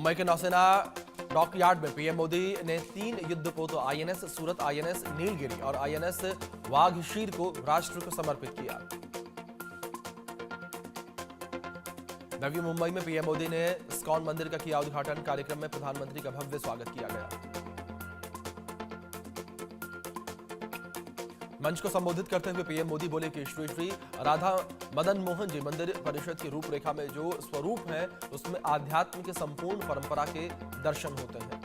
मुंबई के नौसेना डॉकयार्ड में पीएम मोदी ने 3 युद्धपोत आईएनएस सूरत, आईएनएस नीलगिरी और आईएनएस वाघशीर को राष्ट्र को समर्पित किया। नवी मुंबई में पीएम मोदी ने इस्कॉन मंदिर का किया उद्घाटन। कार्यक्रम में प्रधानमंत्री का भव्य स्वागत किया गया। मंच को संबोधित करते हुए पीएम मोदी बोले कि श्री श्री राधा मदन मोहन जी मंदिर परिषद की रूपरेखा में जो स्वरूप है उसमें आध्यात्म के संपूर्ण परंपरा के दर्शन होते हैं।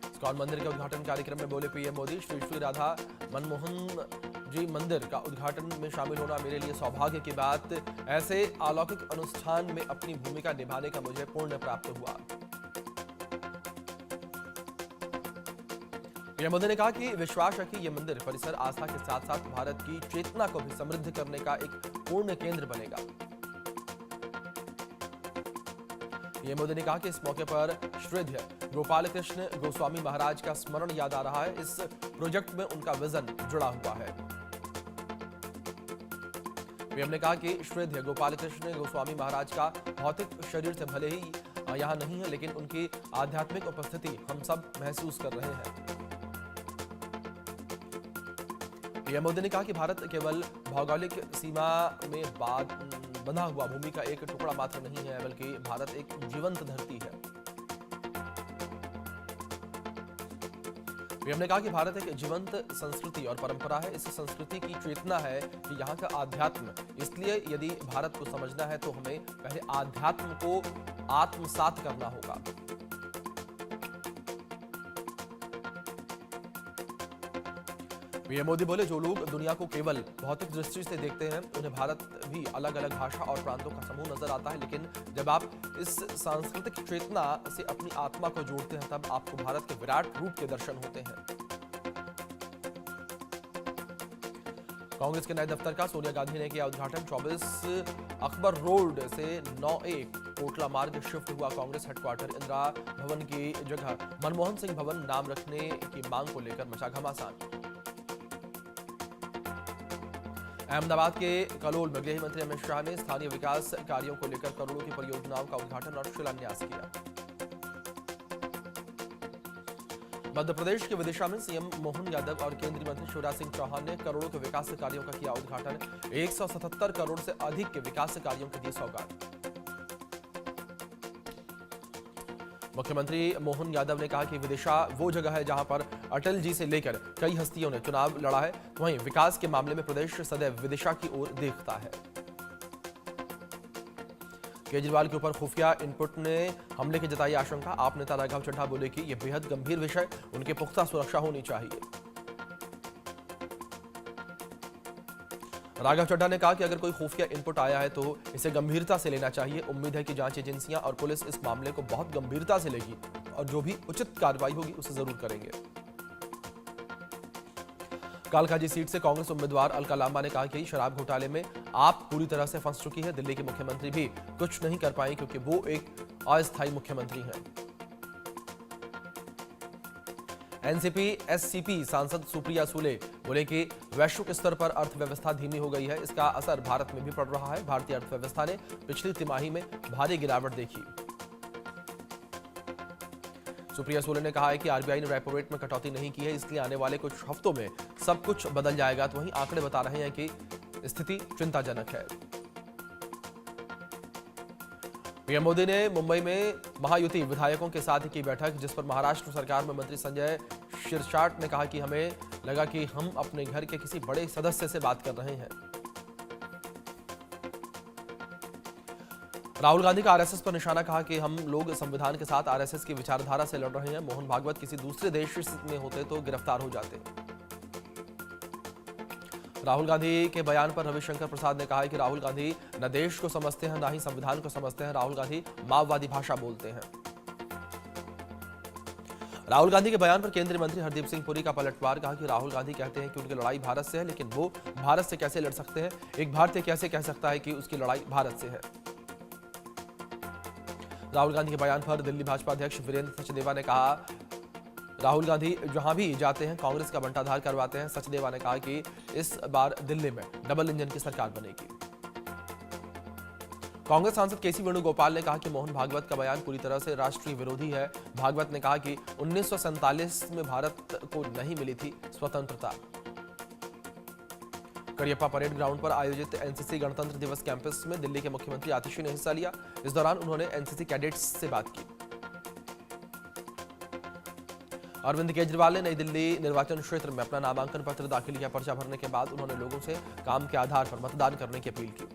इस्कॉन मंदिर के उद्घाटन कार्यक्रम में बोले पीएम मोदी, श्री श्री राधा मनमोहन जी मंदिर का उद्घाटन में शामिल होना मेरे लिए सौभाग्य की बात। ऐसे अलौकिक अनुष्ठान में अपनी भूमिका निभाने का मुझे पुण्य प्राप्त हुआ। पीएम मोदी ने कहा कि विश्वास है कि यह मंदिर परिसर आस्था के साथ साथ भारत की चेतना को भी समृद्ध करने का एक पूर्ण केंद्र बनेगा। पीएम मोदी ने कहा कि इस मौके पर श्रीधर गोपाल कृष्ण गोस्वामी महाराज का स्मरण याद आ रहा है। इस प्रोजेक्ट में उनका विजन जुड़ा हुआ है। पीएम ने कहा कि श्रीधर गोपाल कृष्ण गोस्वामी महाराज का भौतिक शरीर से भले ही यहां नहीं है, लेकिन उनकी आध्यात्मिक उपस्थिति हम सब महसूस कर रहे हैं। पीएम मोदी ने कहा कि भारत केवल भौगोलिक सीमा में बंधा हुआ भूमि का एक टुकड़ा मात्र नहीं है, बल्कि भारत एक जीवंत धरती है। पीएम ने कहा कि भारत एक जीवंत संस्कृति और परंपरा है। इस संस्कृति की चेतना है कि यहाँ का आध्यात्म। इसलिए यदि भारत को समझना है तो हमें पहले आध्यात्म को आत्मसात करना होगा। पीएम मोदी बोले, जो लोग दुनिया को केवल भौतिक दृष्टि से देखते हैं उन्हें भारत भी अलग अलग भाषा और प्रांतों का समूह नजर आता है, लेकिन जब आप इस सांस्कृतिक चेतना से अपनी आत्मा को जोड़ते हैं तब आपको भारत के विराट रूप के दर्शन होते हैं। कांग्रेस के नए दफ्तर का सोनिया गांधी ने किया उद्घाटन। 24 अकबर रोड से 9A कोटला मार्ग शिफ्ट हुआ कांग्रेस हेडक्वार्टर। इंदिरा भवन की जगह मनमोहन सिंह भवन नाम रखने की मांग को लेकर मचा घमासान। अहमदाबाद के कलोल में गृह मंत्री अमित शाह ने स्थानीय विकास कार्यों को लेकर करोड़ों की परियोजनाओं का उद्घाटन और शिलान्यास किया। मध्य प्रदेश के विदिशा में सीएम मोहन यादव और केंद्रीय मंत्री शिवराज सिंह चौहान ने करोड़ों के विकास कार्यों का किया उद्घाटन। 177 करोड़ से अधिक के विकास कार्यों की दी सौगात। मुख्यमंत्री मोहन यादव ने कहा कि विदिशा वो जगह है जहां पर अटल जी से लेकर कई हस्तियों ने चुनाव लड़ा है। वहीं विकास के मामले में प्रदेश सदैव विदिशा की ओर देखता है। केजरीवाल के ऊपर खुफिया इनपुट ने हमले की जताई आशंका। आप नेता राघव चड्ढा बोले कि यह बेहद गंभीर विषय, उनकी पुख्ता सुरक्षा होनी चाहिए। राघव चड्ढा ने कहा कि अगर कोई खुफिया इनपुट आया है तो इसे गंभीरता से लेना चाहिए। उम्मीद है कि जांच एजेंसियां और पुलिस इस मामले को बहुत गंभीरता से लेगी और जो भी उचित कार्रवाई होगी उसे जरूर करेंगे। कालकाजी सीट से कांग्रेस उम्मीदवार अलका लांबा ने कहा कि शराब घोटाले में आप पूरी तरह से फंस चुकी है। दिल्ली के मुख्यमंत्री भी कुछ नहीं कर पाए क्योंकि वो एक अस्थायी मुख्यमंत्री हैं। एनसीपी एससीपी सांसद सुप्रिया सूले बोले कि वैश्विक स्तर पर अर्थव्यवस्था धीमी हो गई है। इसका असर भारत में भी पड़ रहा है। भारतीय अर्थव्यवस्था ने पिछली तिमाही में भारी गिरावट देखी। सुप्रिया सूले ने कहा है कि आरबीआई ने रेपो रेट में कटौती नहीं की है, इसलिए आने वाले कुछ हफ्तों में सब कुछ बदल जाएगा। तो वहीं आंकड़े बता रहे हैं कि स्थिति चिंताजनक है। पीएम मोदी ने मुंबई में महायुति विधायकों के साथ की बैठक, जिस पर महाराष्ट्र सरकार में मंत्री संजय शिरसाट ने कहा कि हमें लगा कि हम अपने घर के किसी बड़े सदस्य से बात कर रहे हैं। राहुल गांधी का आरएसएस पर निशाना, कहा कि हम लोग संविधान के साथ आरएसएस की विचारधारा से लड़ रहे हैं। मोहन भागवत किसी दूसरे देश में होते तो गिरफ्तार हो जाते। राहुल गांधी के बयान पर रविशंकर प्रसाद ने कहा है कि राहुल गांधी न देश को समझते हैं, न ही संविधान को समझते हैं। राहुल गांधी माओवादी भाषा बोलते हैं। राहुल गांधी के बयान पर केंद्रीय मंत्री हरदीप सिंह पुरी का पलटवार, कहा कि राहुल गांधी कहते हैं कि उनकी लड़ाई भारत से है, लेकिन वो भारत से कैसे लड़ सकते हैं? एक भारतीय कैसे कह सकता है कि उसकी लड़ाई भारत से है? राहुल गांधी के बयान पर दिल्ली भाजपा अध्यक्ष वीरेंद्र सचदेवा ने कहा, राहुल गांधी जहां भी जाते हैं कांग्रेस का बंटाधार करवाते हैं। सचदेवा ने कहा कि इस बार दिल्ली में डबल इंजन की सरकार बनेगी। कांग्रेस सांसद केसी वेणुगोपाल ने कहा कि मोहन भागवत का बयान पूरी तरह से राष्ट्रीय विरोधी है। भागवत ने कहा कि 1947 में भारत को नहीं मिली थी स्वतंत्रता। करियप्पा परेड ग्राउंड पर आयोजित एनसीसी गणतंत्र दिवस कैंपस में दिल्ली के मुख्यमंत्री आतिशी ने हिस्सा लिया। इस दौरान उन्होंने एनसीसी कैडेट्स से बात की। अरविंद केजरीवाल ने नई दिल्ली निर्वाचन क्षेत्र में अपना नामांकन पत्र दाखिल किया। पर्चा भरने के बाद उन्होंने लोगों से काम के आधार पर मतदान करने की अपील की।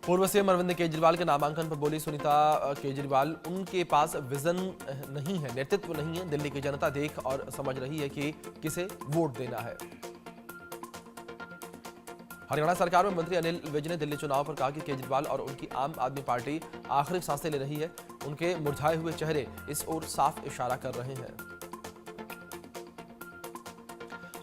पूर्व सीएम अरविंद केजरीवाल के नामांकन पर बोली सुनीता केजरीवाल, उनके पास विजन नहीं है, नेतृत्व नहीं है। दिल्ली की जनता देख और समझ रही है कि किसे वोट देना है। हरियाणा सरकार में मंत्री अनिल विज ने दिल्ली चुनाव पर कहा कि केजरीवाल और उनकी आम आदमी पार्टी आखिरी सांसें ले रही है। उनके मुरझाए हुए चेहरे इस ओर साफ इशारा कर रहे हैं।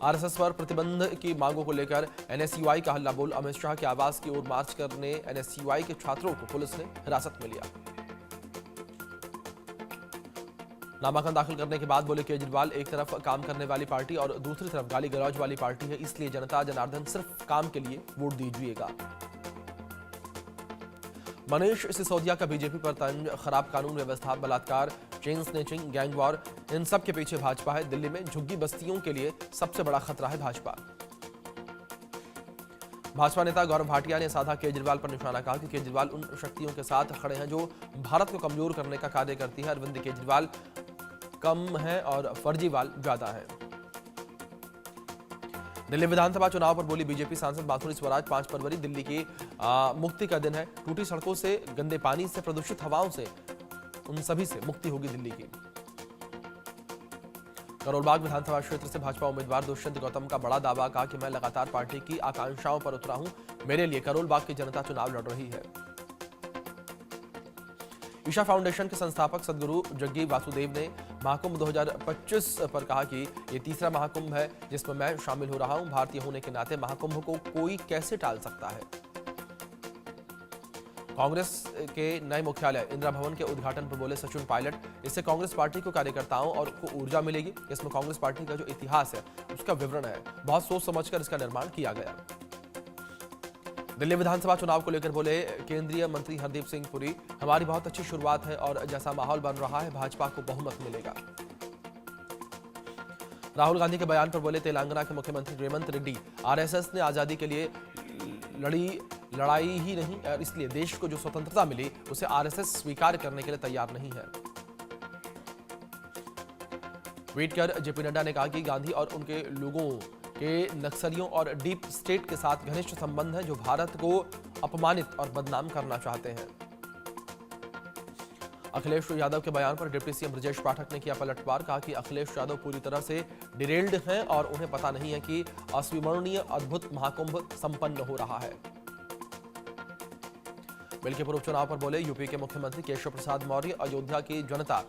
आरएसएस पर प्रतिबंध की मांगों को लेकर एनएसयूआई का हल्ला बोल। अमित शाह के आवास की ओर मार्च करने एनएसयूआई के छात्रों को पुलिस ने हिरासत में लिया। नामांकन दाखिल करने के बाद बोले केजरीवाल, एक तरफ काम करने वाली पार्टी और दूसरी तरफ गाली गलौज वाली पार्टी है, इसलिए जनता जनार्दन सिर्फ काम के लिए वोट दीजिएगा। मनीष सिसोदिया का बीजेपी पर तंज, खराब कानून व्यवस्था, बलात्कार, चेन स्नेचिंग, गैंग वॉर, इन सब के पीछे भाजपा है। दिल्ली में झुग्गी बस्तियों के लिए सबसे बड़ा खतरा है भाजपा। भाजपा नेता गौरव भाटिया ने साधा केजरीवाल पर निशाना। कहा कि केजरीवाल उन शक्तियों के साथ खड़े हैं जो भारत को कमजोर करने का कार्य करती है। अरविंद केजरीवाल कम है और फर्जीवाल ज्यादा है। दिल्ली विधानसभा चुनाव पर बोली बीजेपी सांसद बांसुरी स्वराज, 5 फरवरी दिल्ली की मुक्ति का दिन है। टूटी सड़कों से, गंदे पानी से, प्रदूषित हवाओं से, उन सभी से मुक्ति होगी दिल्ली की। करोलबाग विधानसभा क्षेत्र से भाजपा उम्मीदवार दुष्यंत गौतम का बड़ा दावा। कहा कि मैं लगातार पार्टी की आकांक्षाओं पर उतरा हूं, मेरे लिए करोलबाग की जनता चुनाव लड़ रही है। ईशा फाउंडेशन के संस्थापक सदगुरु जग्गी वासुदेव ने महाकुंभ 2025 पर कहा कि ये तीसरा महाकुंभ है जिसमें मैं शामिल हो रहा हूं। भारतीय होने के नाते महाकुंभ को कोई कैसे टाल सकता है। कांग्रेस के नए मुख्यालय इंदिरा भवन के उद्घाटन पर बोले सचिन पायलट, इससे कांग्रेस पार्टी को कार्यकर्ताओं और को ऊर्जा मिलेगी। इसमें कांग्रेस पार्टी का जो इतिहास है उसका विवरण है, बहुत सोच समझकर इसका निर्माण किया गया। दिल्ली विधानसभा चुनाव को लेकर बोले केंद्रीय मंत्री हरदीप सिंह पुरी, हमारी बहुत अच्छी शुरुआत है और जैसा माहौल बन रहा है भाजपा को बहुमत मिलेगा। राहुल गांधी के बयान पर बोले तेलंगाना के मुख्यमंत्री रेवंत रेड्डी, आरएसएस ने आजादी के लिए लड़ाई ही नहीं, इसलिए देश को जो स्वतंत्रता मिली उसे आरएसएस स्वीकार करने के लिए तैयार नहीं है। ट्वीट कर जेपी नड्डा ने कहा कि गांधी और उनके लोगों के नक्सलियों और डीप स्टेट के साथ घनिष्ठ संबंध है जो भारत को अपमानित और बदनाम करना चाहते हैं। अखिलेश यादव के बयान पर डिप्टी सीएम ब्रजेश पाठक ने किया पलटवार। कहा कि अखिलेश यादव पूरी तरह से डिरेल्ड हैं और उन्हें पता नहीं है कि अस्विमरणीय अद्भुत महाकुंभ संपन्न हो रहा है। मिल्कीपुर उपचुनाव पर बोले यूपी के मुख्यमंत्री केशव प्रसाद मौर्य, अयोध्या की जनता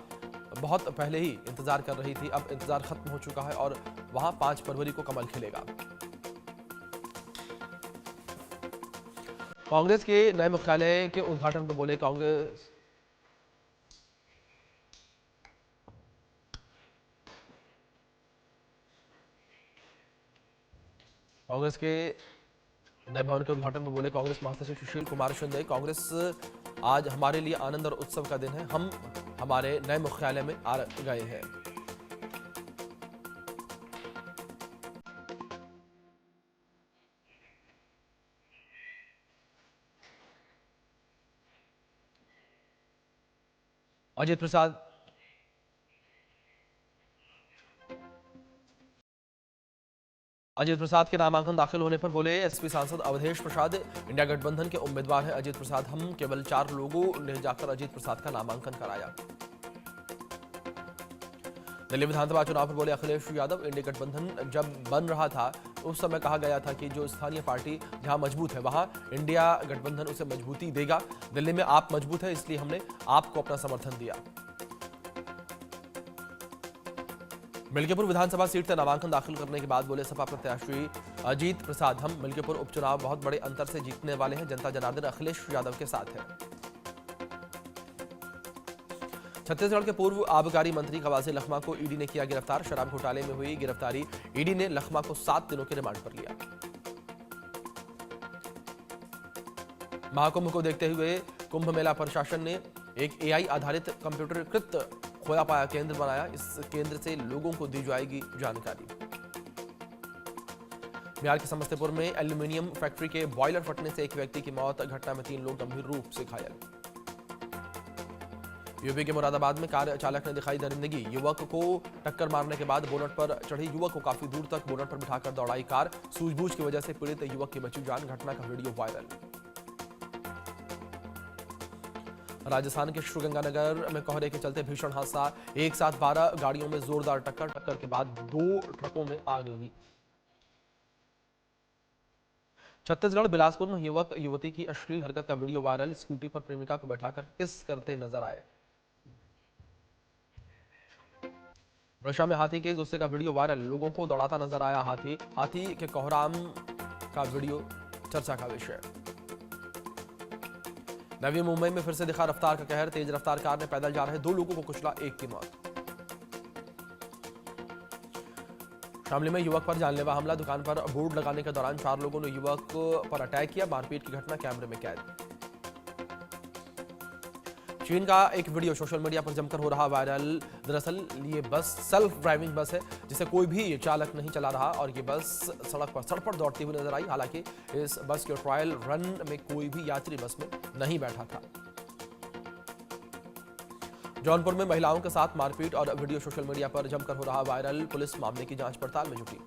बहुत पहले ही इंतजार कर रही थी, अब इंतजार खत्म हो चुका है और वहां 5 फरवरी को कमल खिलेगा। कांग्रेस के नए मुख्यालय के उद्घाटन पर बोले कांग्रेस के नए भवन के उद्घाटन में बोले कांग्रेस महासचिव सुशील कुमार शिंदे, कांग्रेस आज हमारे लिए आनंद और उत्सव का दिन है, हम हमारे नए मुख्यालय में आ गए हैं। अजित प्रसाद के नामांकन दाखिल होने पर बोले एसपी सांसद अवधेश प्रसाद, इंडिया गठबंधन के उम्मीदवार हैं अजित प्रसाद, हम केवल 4 लोगों ने जाकर अजित प्रसाद का नामांकन कराया। दिल्ली विधानसभा चुनाव पर बोले अखिलेश यादव, इंडिया गठबंधन जब बन रहा था उस समय कहा गया था कि जो स्थानीय पार्टी जहां मजबूत है वहां इंडिया गठबंधन उसे मजबूती देगा। दिल्ली में आप मजबूत है इसलिए हमने आपको अपना समर्थन दिया। मिल्कीपुर विधानसभा सीट से नामांकन दाखिल करने के बाद बोले सपा प्रत्याशी अजीत प्रसाद, हम मिल्कीपुर उपचुनाव बहुत बड़े अंतर से जीतने वाले हैं, जनता जनार्दन अखिलेश यादव के साथ है। छत्तीसगढ़ के पूर्व आबकारी मंत्री कवासी लखमा को ईडी ने किया गिरफ्तार। शराब घोटाले में हुई गिरफ्तारी ईडी ने लखमा को 7 दिनों के रिमांड पर लिया। महाकुंभ को देखते हुए कुंभ मेला प्रशासन ने एक एआई आधारित कंप्यूटरीकृत खोया पाया केंद्र बनाया। इस केंद्र से लोगों को दी जाएगी जानकारी। बिहार के समस्तीपुर में एल्यूमिनियम फैक्ट्री के बॉयलर फटने से एक व्यक्ति की मौत, घटना में 3 लोग गंभीर रूप से घायल। यूपी के मुरादाबाद में कार चालक ने दिखाई दरिंदगी, युवक को टक्कर मारने के बाद बोनट पर चढ़ी युवक को काफी दूर तक बोनट पर बिठाकर दौड़ाई कार, सूझबूझ की वजह से पीड़ित युवक की बची जान, घटना का वीडियो वायरल। राजस्थान के श्रीगंगानगर में कोहरे के चलते भीषण हादसा, एक साथ 12 गाड़ियों में जोरदार टक्कर के बाद 2 ट्रकों में आग लगी। छत्तीसगढ़ बिलासपुर में युवक युवती की अश्लील हरकत का वीडियो वायरल, स्कूटी पर प्रेमिका को बैठाकर किस करते नजर आए। रशिया में हाथी के गुस्से का वीडियो वायरल, लोगों को दौड़ाता नजर आया हाथी के कोहराम का वीडियो चर्चा का विषय। नवी मुंबई में फिर से दिखा रफ्तार का कहर, तेज रफ्तार कार ने पैदल जा रहे 2 लोगों को कुचला, 1 की मौत। शामली में युवक पर जानलेवा हमला, दुकान पर बोर्ड लगाने के दौरान 4 लोगों ने युवक पर अटैक किया, मारपीट की घटना कैमरे में कैद। चीन का एक वीडियो सोशल मीडिया पर जमकर हो रहा वायरल। दरअसल ये बस सेल्फ ड्राइविंग बस है जिसे कोई भी चालक नहीं चला रहा और ये बस सड़क पर दौड़ती हुई नजर आई। हालांकि इस बस के ट्रायल रन में कोई भी यात्री बस में नहीं बैठा था। जौनपुर में महिलाओं के साथ मारपीट और वीडियो सोशल मीडिया पर जमकर हो रहा वायरल, पुलिस मामले की जांच पड़ताल में जुटी।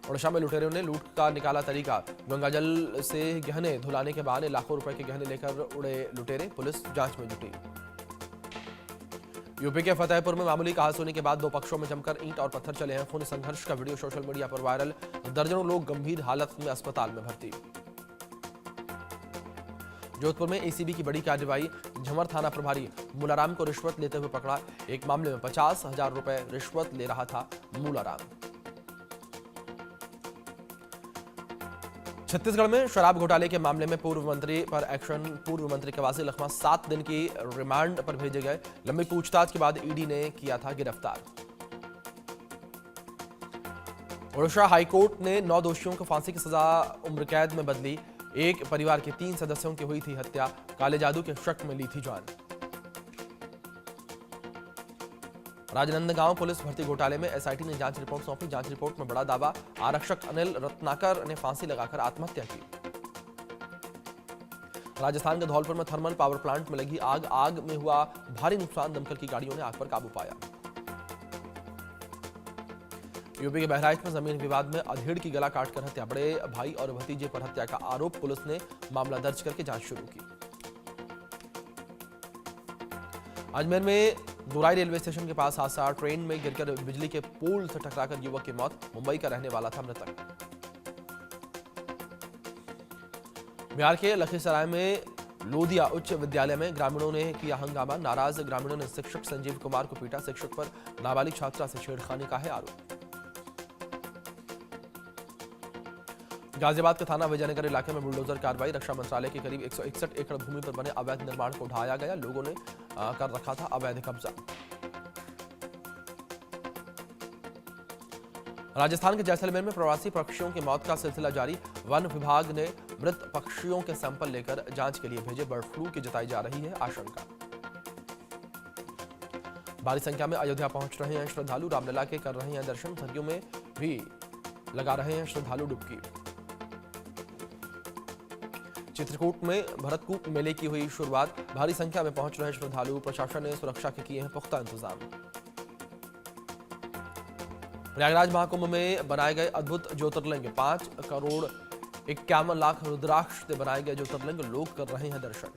ओडिशा में लुटेरों ने लूट का निकाला तरीका, गंगाजल से गहने धुलाने के बहाने लाखों रुपए के गहने लेकर उड़े लुटेरे, पुलिस जांच में जुटी। यूपी के फतेहपुर में मामूली कहासुनी के बाद 2 पक्षों में जमकर ईंट और पत्थर चले हैं, खून संघर्ष का वीडियो सोशल मीडिया पर वायरल, दर्जनों लोग गंभीर हालत में अस्पताल में भर्ती। जोधपुर में एसीबी की बड़ी कार्रवाई, झमर थाना प्रभारी मूलाराम को रिश्वत लेते हुए पकड़ा, एक मामले में 50,000 रुपए रिश्वत ले रहा था मूलाराम। छत्तीसगढ़ में शराब घोटाले के मामले में पूर्व मंत्री पर एक्शन, पूर्व मंत्री कवासी लखमा 7 दिन की रिमांड पर भेजे गए, लंबी पूछताछ के बाद ईडी ने किया था गिरफ्तार। ओडिशा हाईकोर्ट ने 9 दोषियों को फांसी की सजा उम्र कैद में बदली, एक परिवार के 3 सदस्यों की हुई थी हत्या, काले जादू के शक में ली थी जान। राजनांदगांव पुलिस भर्ती घोटाले में एसआईटी ने जांच रिपोर्ट सौंपी, जांच रिपोर्ट में बड़ा दावा, आरक्षक अनिल रत्नाकर ने फांसी लगाकर आत्महत्या की। राजस्थान के धौलपुर में थर्मल पावर प्लांट में लगी आग में हुआ भारी नुकसान, दमकल की गाड़ियों ने आग पर काबू पाया। यूपी के बहराइच में जमीन विवाद में अधेड़ की गला काटकर हत्या, बड़े भाई और भतीजे पर हत्या का आरोप, पुलिस ने मामला दर्ज करके जांच शुरू की। अजमेर में दुराई रेलवे स्टेशन के पास हादसा, ट्रेन में गिरकर बिजली के पोल से टकराकर युवक की मौत, मुंबई का रहने वाला था मृतक। बिहार के लखीसराय में लोदिया उच्च विद्यालय में ग्रामीणों ने किया हंगामा, नाराज ग्रामीणों ने शिक्षक संजीव कुमार को पीटा, शिक्षक पर नाबालिग छात्रा से छेड़खानी का है आरोप। गाजियाबाद के थाना विजयनगर इलाके में बुलडोजर कार्रवाई, रक्षा मंत्रालय के करीब 161 एकड़ भूमि पर बने अवैध निर्माण को ढाया गया, लोगों ने कर रखा था अवैध कब्जा। राजस्थान के जैसलमेर में प्रवासी पक्षियों की मौत का सिलसिला जारी, वन विभाग ने मृत पक्षियों के सैंपल लेकर जांच के लिए भेजे, बर्ड फ्लू की जताई जा रही है आशंका। भारी संख्या में अयोध्या पहुंच रहे हैं श्रद्धालु, रामलला के कर रहे हैं दर्शन, सरयू में भी लगा रहे हैं श्रद्धालु डुबकी। चित्रकूट में भरतकूप मेले की हुई शुरुआत, भारी संख्या में पहुंच रहे श्रद्धालु, प्रशासन ने सुरक्षा के किए हैं पुख्ता इंतजाम। प्रयागराज महाकुंभ में बनाए गए अद्भुत ज्योतिर्लिंग, 5,51,00,000 रुद्राक्ष से बनाए गए ज्योतिर्लिंग, लोग कर रहे हैं दर्शन।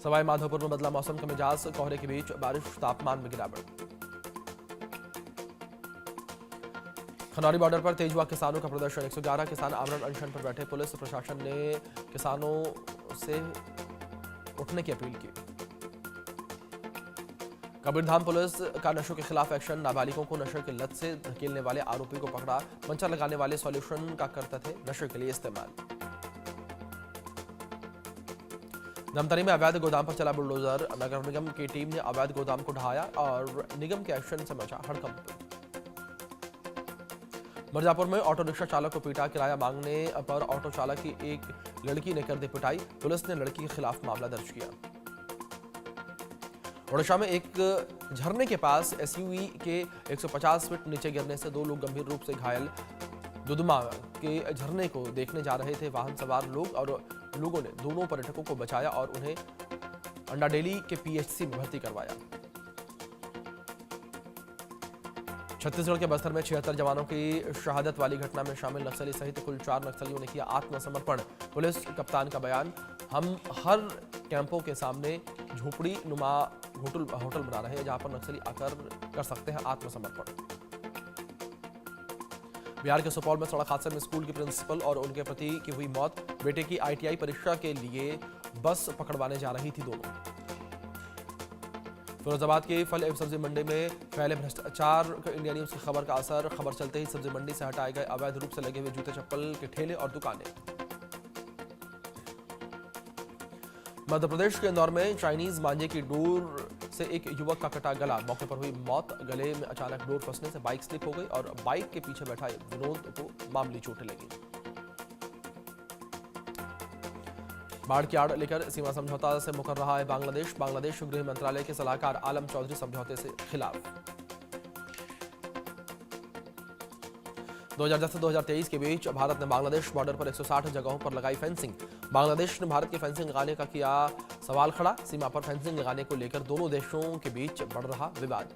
सवाई माधोपुर में बदला मौसम का मिजाज, कोहरे के बीच बारिश, तापमान में गिरावट। खनौरी बॉर्डर पर तेज हुआ किसानों का प्रदर्शन, 111 किसान आमरण अनशन पर बैठे, पुलिस प्रशासन ने किसानों से उठने की अपील की। कबीरधाम पुलिस का नशों के खिलाफ एक्शन, नाबालिगों को नशे की लत से धकेलने वाले आरोपी को पकड़ा, पंचर लगाने वाले सॉल्यूशन का करते थे नशे के लिए इस्तेमाल। धमतरी में अवैध गोदाम पर चला बुलडोजर, नगर निगम की टीम ने अवैध गोदाम को ढहाया और निगम के एक्शन से मचा हड़कंप। मिर्जापुर में ऑटो रिक्शा चालक को पीटा, किराया मांगने पर ऑटो चालक की एक लड़की ने कर दी पिटाई, पुलिस ने लड़की के खिलाफ मामला दर्ज किया। ओडिशा में एक झरने के पास एसयूवी के 150 फीट नीचे गिरने से 2 लोग गंभीर रूप से घायल। दुदुमा के झरने को देखने जा रहे थे वाहन सवार लोग और लोगों ने दोनों पर्यटकों को बचाया और उन्हें अंडाडेली के पीएचसी में भर्ती करवाया। छत्तीसगढ़ के बस्तर में 76 जवानों की शहादत वाली घटना में शामिल नक्सली सहित कुल 4 नक्सलियों ने किया आत्मसमर्पण। पुलिस कप्तान का बयान, हम हर कैंपों के सामने झोपड़ी नुमा होटल बना रहे हैं जहां पर नक्सली आकर कर सकते हैं आत्मसमर्पण। बिहार के सुपौल में सड़क हादसे में स्कूल के प्रिंसिपल और उनके पति की हुई मौत। बेटे की आईटीआई परीक्षा के लिए बस पकड़वाने जा रही थी दोनों। फिरोजाबाद के फल एवं सब्जी मंडी में फैले भ्रष्टाचार का इंडिया न्यूज की खबर का असर। खबर चलते ही सब्जी मंडी से हटाए गए अवैध रूप से लगे हुए जूते चप्पल के ठेले और दुकानें। मध्य प्रदेश के इंदौर में चाइनीज मांझे की डोर से एक युवक का कटा गला, मौके पर हुई मौत। गले में अचानक डोर फंसने से बाइक स्लिप हो गई और बाइक के पीछे बैठा विनोद को मामूली चोटें लगी। बाढ़ की आड़ लेकर सीमा समझौता से मुकर रहा है बांग्लादेश। बांग्लादेश गृह मंत्रालय के सलाहकार आलम चौधरी समझौते से खिलाफ। 2010 से 2023 के बीच भारत ने बांग्लादेश बॉर्डर पर 160 जगहों पर लगाई फेंसिंग। बांग्लादेश ने भारत की फेंसिंग लगाने का किया सवाल खड़ा। सीमा पर फेंसिंग लगाने को लेकर दोनों देशों के बीच बढ़ रहा विवाद।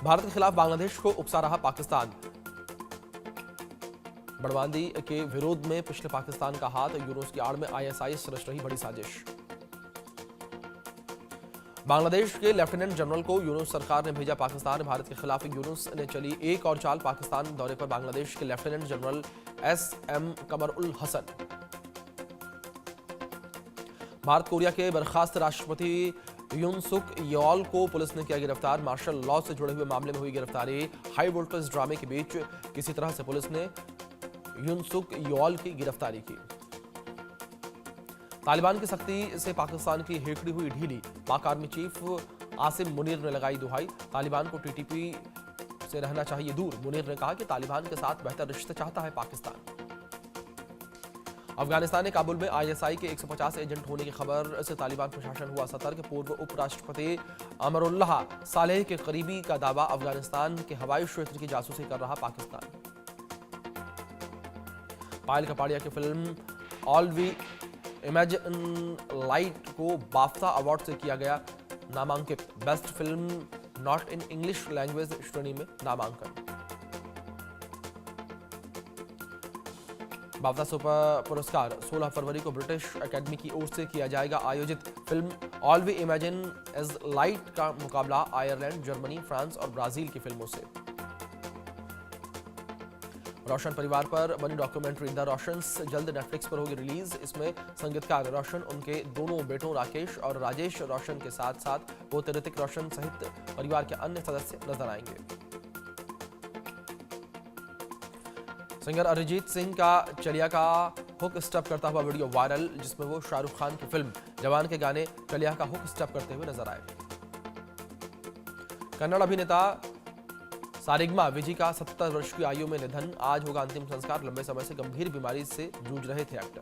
भारत के खिलाफ बांग्लादेश को उकसा रहा पाकिस्तान। बड़वांदी के विरोध में पिछले पाकिस्तान का हाथ, यूनुस की आड़ में आईएसआईएस रच रही बड़ी साजिश। बांग्लादेश के लेफ्टिनेंट जनरल को यूनुस सरकार ने भेजा पाकिस्तान। भारत के खिलाफ यूनुस ने चली एक और चाल। पाकिस्तान दौरे पर बांग्लादेश के lieutenant general SM Kamrul Hasan. Bharat Korea के बर्खास्त राष्ट्रपति युन सुक यॉल को पुलिस ने किया गिरफ्तार। मार्शल लॉ से जुड़े हुए मामले में हुई गिरफ्तारी। हाई वोल्टेज ड्रामे के बीच किसी तरह से पुलिस ने युन सुक यॉल की गिरफ्तारी की। तालिबान की सख्ती से पाकिस्तान की हेकड़ी हुई ढीली। पाक आर्मी चीफ आसिम मुनीर ने लगाई दुहाई। तालिबान को टीटीपी से रहना चाहिए दूर। मुनीर ने कहा कि तालिबान के साथ बेहतर रिश्ते चाहता है पाकिस्तान। अफगानिस्तान ने काबुल में आईएसआई के 150 एजेंट होने की खबर से तालिबान प्रशासन हुआ सतर्क। पूर्व उपराष्ट्रपति अमरुल्लाह सालेह के करीबी का दावा, अफगानिस्तान के हवाई क्षेत्र की जासूसी कर रहा पाकिस्तान। पायल कपाड़िया की film all we imagine light को बाफ्ता अवार्ड से किया गया नामांकित। Best film not in English language श्रेणी में नामांकन। बाफ्ता सुपर पुरस्कार 16 फरवरी को ब्रिटिश एकेडमी की ओर से किया जाएगा आयोजित। Film all we imagine as light का मुकाबला आयरलैंड, जर्मनी, फ्रांस और ब्राजील की फिल्मों से। रोशन परिवार पर बनी डॉक्यूमेंट्री द रोशंस जल्द नेटफ्लिक्स पर होगी रिलीज। इसमें संगीतकार रोशन, उनके दोनों बेटों राकेश और राजेश रोशन के साथ साथ पोते ऋतिक रोशन सहित परिवार के अन्य सदस्य नजर आएंगे। सिंगर अरिजीत सिंह का चलिया का हुक स्टेप करता हुआ वीडियो वायरल, जिसमें वो शाहरुख खान की फिल्म जवान के गाने चलिया का हुक स्टेप करते हुए नजर आए। कन्नड़ अभिनेता सारिग्मा विजी का 70 वर्ष की आयु में निधन। आज होगा अंतिम संस्कार। लंबे समय से गंभीर बीमारी से जूझ रहे थे एक्टर।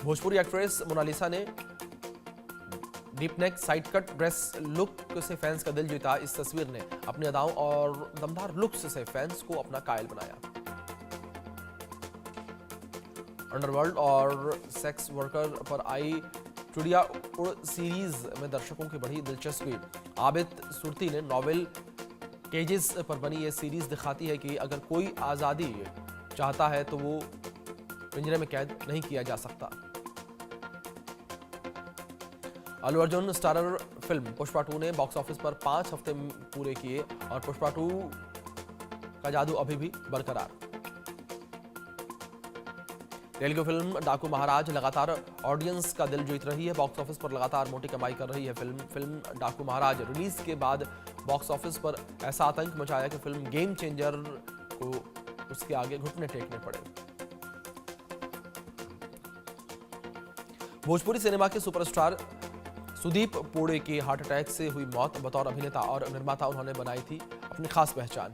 भोजपुरी एक्ट्रेस मोनालिसा ने deep neck side cut dress look से फैंस का दिल जीता। इस तस्वीर ने अपनी अदाओं और दमदार लुक्स से फैंस को अपना कायल बनाया। अंडरवर्ल्ड और सेक्स वर्कर पर आई चुड़िया उड़ सीरीज में दर्शकों की बढ़ी दिलचस्पी। आबिद सुरती ने नॉवेल केजेस पर बनी ये सीरीज दिखाती है कि अगर कोई आज़ादी चाहता है तो वो पिंजरे में कैद नहीं किया जा सकता। अल्लू अर्जुन स्टारर फिल्म पुष्पा 2 ने बॉक्स ऑफिस पर 5 हफ्ते पूरे किए और पुष्पा 2 का जादू अभी भी बरकरार। तेलुगु फिल्म डाकू महाराज लगातार ऑडियंस का दिल जीत रही है। बॉक्स ऑफिस पर लगातार मोटी कमाई कर रही है फिल्म डाकू महाराज रिलीज के बाद बॉक्स ऑफिस पर ऐसा आतंक मचाया कि फिल्म गेम चेंजर को उसके आगे घुटने टेकने पड़े। भोजपुरी सिनेमा के सुपरस्टार सुदीप पोड़े की हार्ट अटैक से हुई मौत। बतौर अभिनेता और निर्माता उन्होंने बनाई थी अपनी खास पहचान।